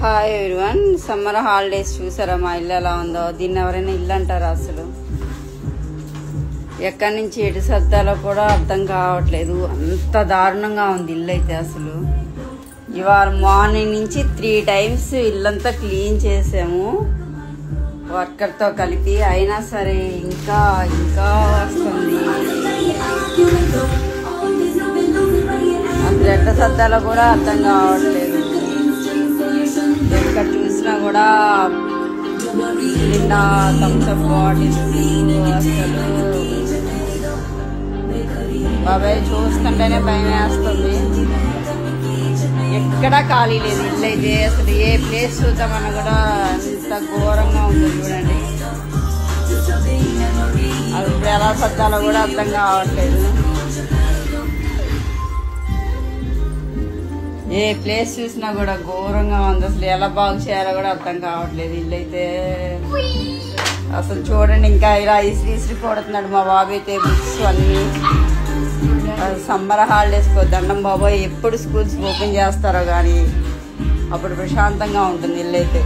Hi everyone. Summer holidays చూసారా మా ఇల్లు ఎలా ఉందో? దీన్ని ఎవరైనా ఇల్లు అంటారా? అసలు ఎక్కడి నుంచి ఎటు సర్దాలో కూడా అర్థం కావట్లేదు, అంత దారుణంగా ఉంది ఇల్లు అయితే. అసలు ఇవాళ మార్నింగ్ నుంచి 3 times ఇల్లంతా క్లీన్ చేసాము వర్కర్తో కలిపి, అయినా సరే ఇంకా ఇంకా వస్తుంది. అసలు ఎట్ట సర్దాలో కూడా అర్థం కావట్లేదు. ఎక్కడ చూసినా కూడా నిన్న థమ్స్అప్ బాటిల్స్, అసలు బాబాయ్ చూస్తుంటేనే భయం వేస్తుంది. ఎక్కడా ఖాళీ లేదు ఇల్లు అయితే. అసలు ఏ ప్లేస్ చూద్దామన్నా కూడా అంత ఘోరంగా ఉంది చూడండి. అది ఇప్పుడు ఎలా సర్దాలో కూడా అర్థం కావట్లేదు. ఏ ప్లేస్ చూసినా కూడా ఘోరంగా ఉంది. అసలు ఎలా బాగు చేయాలో కూడా అర్థం కావట్లేదు ఇల్లు అయితే. అసలు చూడండి, ఇంకా ఇలా ఇసిరి కొడుతున్నాడు మా బాబు అయితే. బుక్స్ అన్నీ సమ్మర్ హాలిడేస్కి దండం బాబోయ్, ఎప్పుడు స్కూల్స్ ఓపెన్ చేస్తారో కానీ అప్పుడు ప్రశాంతంగా ఉంటుంది ఇల్లు అయితే.